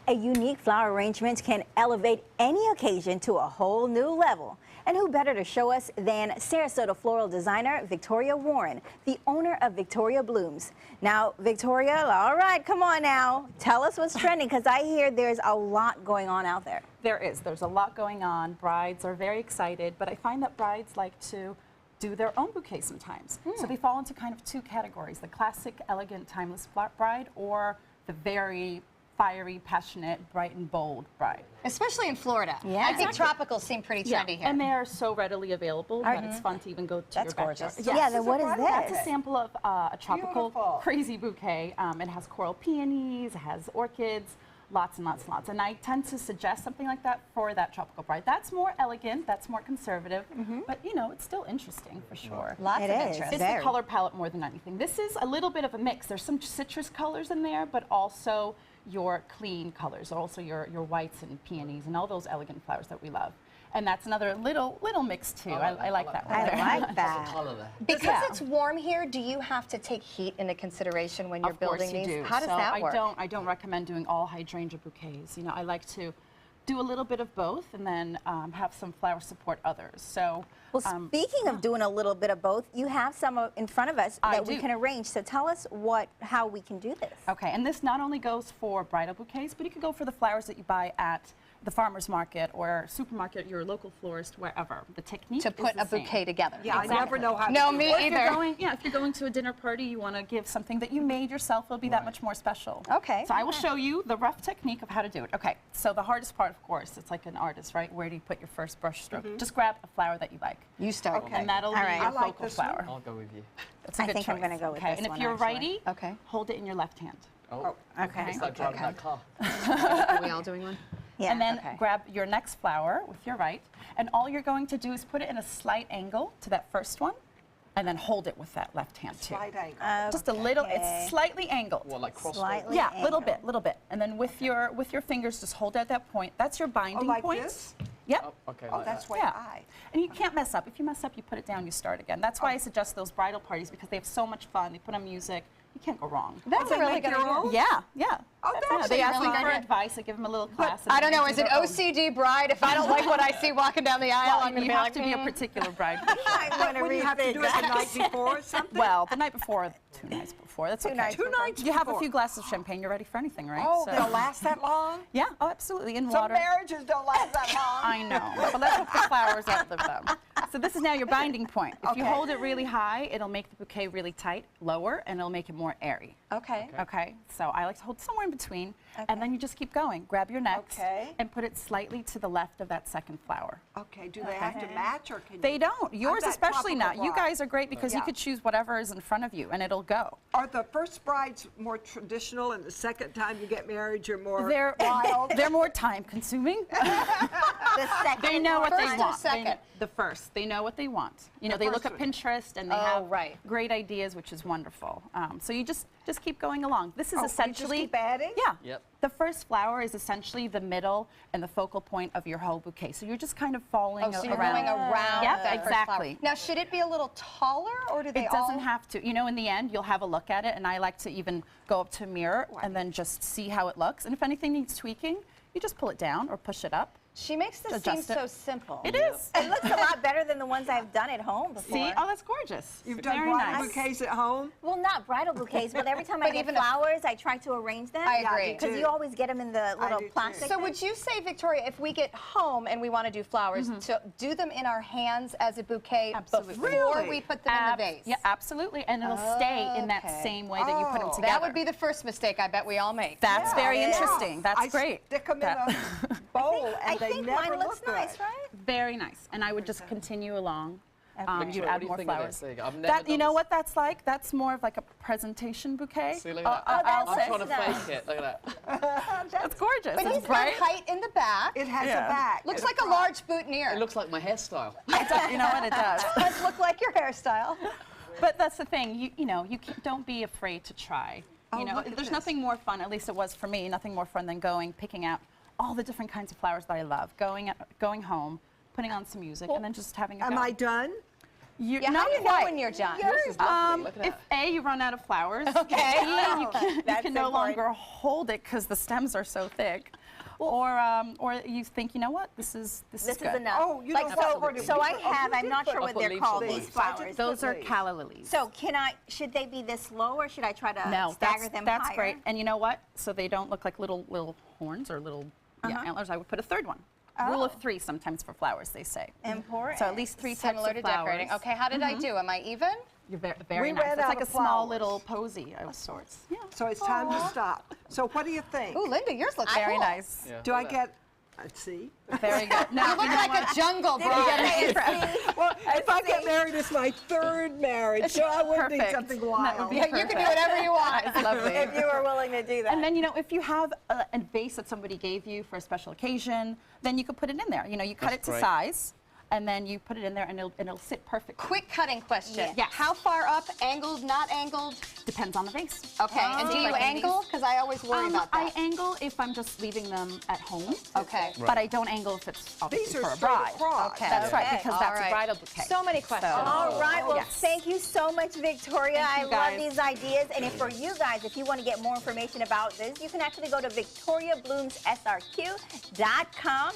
A unique flower arrangement can elevate any occasion to a whole new level. And who better to show us than Sarasota floral designer Victoria Warren, the owner of Victoria Blooms. Now, Victoria, all right, come on now. Tell us what's trending, because I hear there's a lot going on out there. There is. There's a lot going on. Brides are very excited, but I find that brides like to do their own bouquet sometimes. So they fall into kind of two categories: the classic, elegant, timeless bride, or the very fiery, passionate, bright and bold bride. Especially in Florida. Yeah. I think tropicals seem pretty trendy here. And they are so readily available that it's fun to even go to your backyard. Gorgeous. Yes. Yeah, then what is this? That's a sample of a tropical crazy bouquet. It has coral peonies, it has orchids, lots and lots and lots. And I tend to suggest something like that for that tropical bride. That's more elegant, that's more conservative, but you know, it's still interesting for sure. Lots of interest. It's the color palette more than anything. This is a little bit of a mix. There's some citrus colors in there, but also your clean colors, also your whites and peonies and all those elegant flowers that we love. And that's another little mix too. I like that one. I like that. Because it's warm here, do you have to take heat into consideration when you're building these? Do. How does that work? I don't recommend doing all hydrangea bouquets. You know, I like to do a little bit of both and then have some flowers support others. So, well, speaking of doing a little bit of both, you have some in front of us that we can arrange. So tell us how we can do this. Okay, and this not only goes for bridal bouquets, but you can go for the flowers that you buy at the farmer's market or supermarket, your local florist, wherever. The technique to put is the a bouquet together. Yeah, exactly. I never know how to No, do me it. either. If you're going to a dinner party, you want to give something that you made yourself, it'll be that much more special. Okay. So I will show you the rough technique of how to do it. Okay, so the hardest part, of course, it's like an artist, right? Where do you put your first brush stroke? Just grab a flower that you like. You start. Okay. And that'll be your I like focal this one. flower. I'll go with you. That's a I good think I'm choice. going to go with this And if one, you're actually. righty, hold it in your left hand. Oh, Okay. it's like driving that car. Are we all doing one? Yeah. And then grab your next flower with your right, and all you're going to do is put it in a slight angle to that first one, and then hold it with that left hand too. Slight angle. Just a little, it's slightly angled. What, like crosswalk? Slightly Yeah, little angled. bit. And then with your fingers, just hold it at that point. That's your binding like point. this? Yep. Oh, okay, Oh, like that's that. way Yeah. high. And you can't mess up. If you mess up, you put it down, you start again. That's why I suggest those bridal parties, because they have so much fun. They put on music. You can't go wrong. That's a really good idea. Yeah. Oh, that's They ask really me good for idea. advice. I give them a little class. and I don't then know, they is do it their own. OCD bride? If I don't like what I see walking down the aisle, I'm going to You be have like, to be a particular bride. What do you have to do it the night before or something? Well, the night before, 2 nights before. That's okay. Two nights You have a before. few glasses of champagne, you're ready for anything, right? Oh, So- they'll last that long? Yeah, oh, absolutely, in Some water. marriages don't last that long. I know, but let's hope the flowers outlive them. So this is now your binding point. If you Okay. hold it really high, it'll make the bouquet really tight, lower, and it'll make it more airy. okay. Okay, so I like to hold somewhere in between, and then you just keep going. Grab your next Okay. and put it slightly to the left of that second flower. Okay, do they have to match or can They you? don't. Yours that especially not. tropical You bride. guys are great because you Yeah. could choose whatever is in front of you, and it'll go. Are the first brides more traditional and the second time you get married you're more They're wild? they're more time consuming. The second They know what they First or want. second? The first. They know what they want. You know, they look first at one. Pinterest and they Oh, have right. great ideas, which is wonderful. So you just keep going along. This is Oh, we essentially just keep adding? Yeah. Yep. The first flower is essentially the middle and the focal point of your whole bouquet. So you're just kind of following Oh, so you're around. going around Yep, that first exactly. flower. Now, should it be a little taller, or do they It doesn't have to. You know, in the end, you'll have a look at it, and I like to even go up to a mirror and then just see how it looks. And if anything needs tweaking, you just pull it down or push it up. She makes this seem Adjust it. so simple. It is. It looks a lot better than the ones I've done at home before. See? Oh, that's gorgeous. You've done Very bridal nice. bouquets at home? Well, not bridal bouquets, but every time I But get even a- flowers, I try to arrange them. I agree. Because too. you always get them in the little do too. plastic. So would you say, Victoria, if we get home and we want to do flowers, to do them in our hands as a bouquet Absolutely. before Really? we put them in the vase? Yeah, absolutely. And it'll stay in that Okay. same way that you put them Oh. together. That would be the first mistake I bet we all make. That's very Yeah. interesting. That's I great. stick them in That- a bowl I and they think never mine looks look nice, good. right? Very nice. And I would just continue along. Victoria, You'd what add do you more think of flowers. this thing? I've never That, you done know this. what that's like? That's more of like a presentation bouquet. See, look at that. I'll I'm say- trying to nice. fake it. Look at that. That's gorgeous. But he's It's got bright. height in the back. It has Yeah. a back. Looks and like a front. large boutonniere. It looks like my hairstyle. It does. You know what? It does. does look like your hairstyle. But that's the thing. You know, don't be afraid to try. Oh, You know, look at there's this. nothing more fun. At least it was for me. Nothing more fun than picking out all the different kinds of flowers that I love. Going home, putting on some music, and then just having a Am go. I done? You, Yeah, how not do you know quite. when you're done? This is lovely. Look at If that. A, you run out of flowers, Okay. B, you That's can no important. longer hold it because the stems are so thick, or you think, you know what, this is This is good. enough. Oh, you like don't so. put it- So I you don't- have. you I'm did not put- sure I'll what put they're leaves called. on These mine. flowers. Those are Please. calla lilies. So should they be this low, or should I try to No, stagger them that's higher? great. And you know what? So they don't look like little horns or little antlers. I would put a third one. Rule of 3 sometimes for flowers, they say. Important. So at least 3 types Similar of to flowers. decorating. Okay, how did I do? Am I even? You're very We nice. ran It's out like a of small flowers. little posy of sorts. Yeah. So it's time to stop. So what do you think? Ooh, Linda, yours looks Very cool. nice. Yeah, Do I look at get, let's see. Very good. Now, You look like a jungle bride. Well, if I get married, it's my 3rd marriage, so I would need Perfect. something That would wild. be Yeah, you can do whatever you want. It's lovely. If you were willing to do that. And then, if you have a vase that somebody gave you for a special occasion, then you could put it in there. You cut That's it to great. size, and then you put it in there, and it'll sit perfectly. Quick cutting question. Yes. How far up? Angled, not angled? Depends on the vase. Okay, and do you Like angle? Because I always worry about I that. angle if I'm just leaving them at home. Okay. But I don't angle if it's These obviously are for a straight bride. across. Okay. That's right, Okay. because All that's right. a bridal bouquet. So many questions. All right, well, Yes. thank you so much, Victoria. Thank I you, love guys. these ideas. And for you guys, if you want to get more information about this, you can actually go to victoriabloomssrq.com.